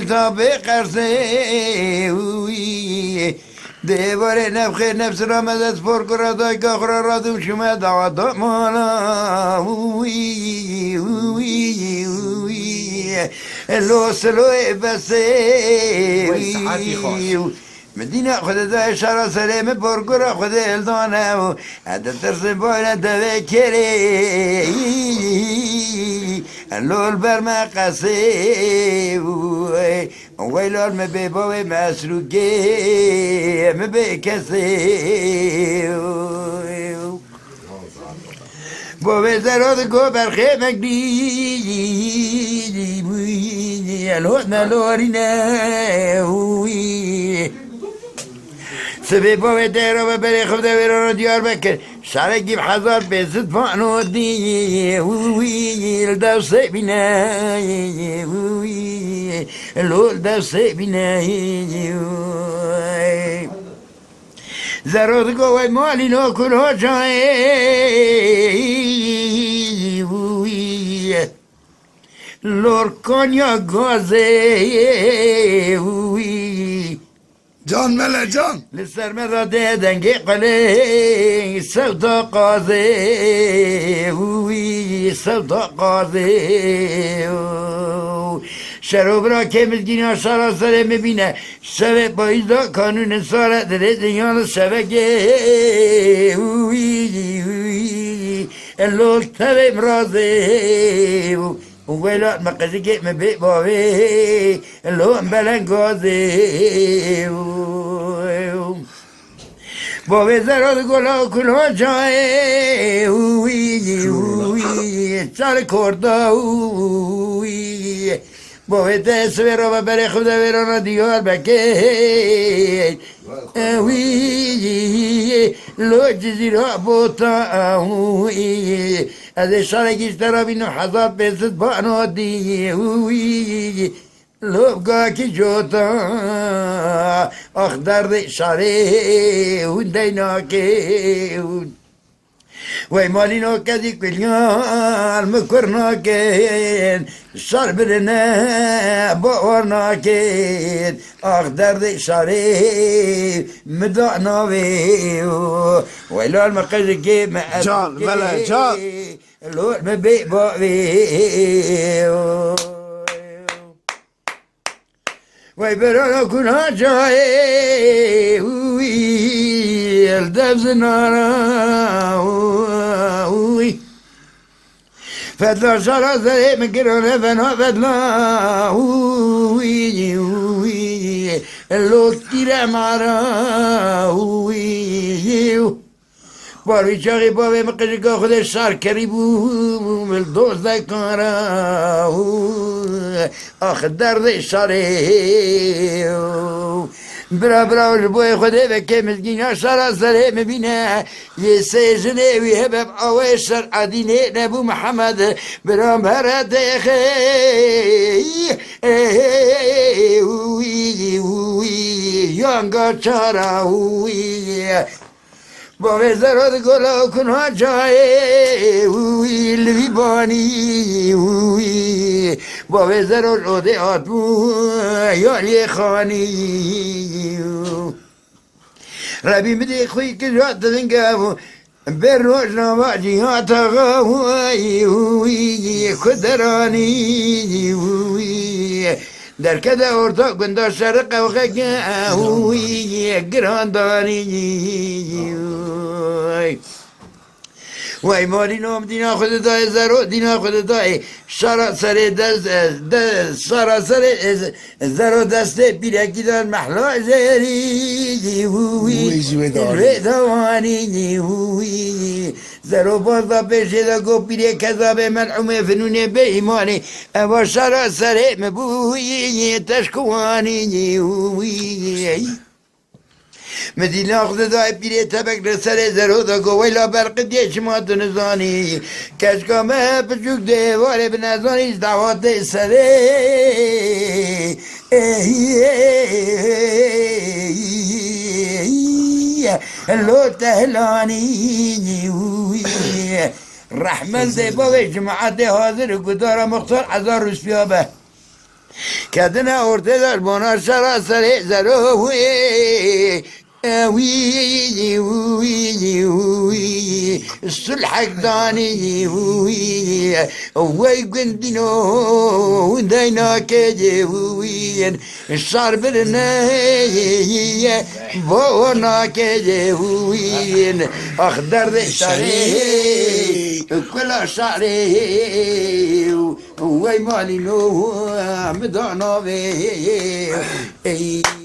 تا به قرصه دیواره نفخه نفس را مدد پر کرده که آخر را دوم شما دعوت مالا لوسلوی بسه مدینه خود دای شرا سلیم پرگره خود الدانه و عدد ترس باید دوه کره لول بر مقصه ویلال مبی باوی مسروگه مبی کسه باوی زراد گو برخه مگدی الهد نلارینه سبی باوی دیرا و بری خود ویران دیار بکر شرگیم حضار بیزد پانو دی لدو سبینه لول دو سبینه زراد گوی مالی ناکن ها جای لورکان یا گازه جان مله جان لسر مراده دنگی قلی سودا قاضی سودا قاضی شروب را که مزگینا سراسره میبینه شبه بایزا کانون ساره دره دیان شبکه اللوک تبه مرازه ویلات مقصی که مبی باوی اللوم بلنگازه باوی زراد گلا کلا جای سال کرده باوی دست را و بری خود ویران دیار بکه لو جزیره بوتا از شرکیش ترابینو حضار بیست بانو دی لوگا کی جوتا آخ درد شاره هون دینا که وی مالی نو کدی کلیان مکر ناکن شر برنه باور ناکن آخ درد شاره مدع ناوی وی لال مقصد که جان مله جان لول مبی باوی وی برانا کنا جای الدبز نارا فدلا شرا زره مگرانه فنا فدلا اللوک گیره مارا باروی چاقی باوی مقشقا خود شر کری بو مل دوست کارا آخ درد شره برا برا بوی خوده وکه مزگینا شرا سره مبینه یه سیجنه وی هبب آوه شر عدینه نبو محمد برا مرد خی یانگا چارا با وزرات گلا کنها جای لوی بانی با وزرات روده آتمو یالی خانی ربی مدی خوی که جات دنگا بر روش نواجی ها تغاوی خدرانی در کده ارتا گنده شرق و خگاوی گراندانی وای مالی نام دینا خود دای زرو دینا خود دای شرا سر دست شرا سر زرو دسته بیرکی دار محلا زری ردوانی زرو بازا پیشه دا گو بیره کذاب منعوم فنون به ایمانی اما شرا سر مبوی تشکوانی مدینه خود دای پیره تبک رسر زرو دا گوی لا برق دیش ما دنزانی کشکامه پچوک دیواره بنزانی دعوات سره لو تهلانی رحمن دی باوی جماعت حاضر گدارا مختار 1000 روز بیابه کدنه ارده در بانار سراسر زروی وی وی وی الصلح داني وي وي قندينو دينا كجوين الشعر برناي بونا كجوين اخضر شعري كل شعري وي مالي نو مدانا بي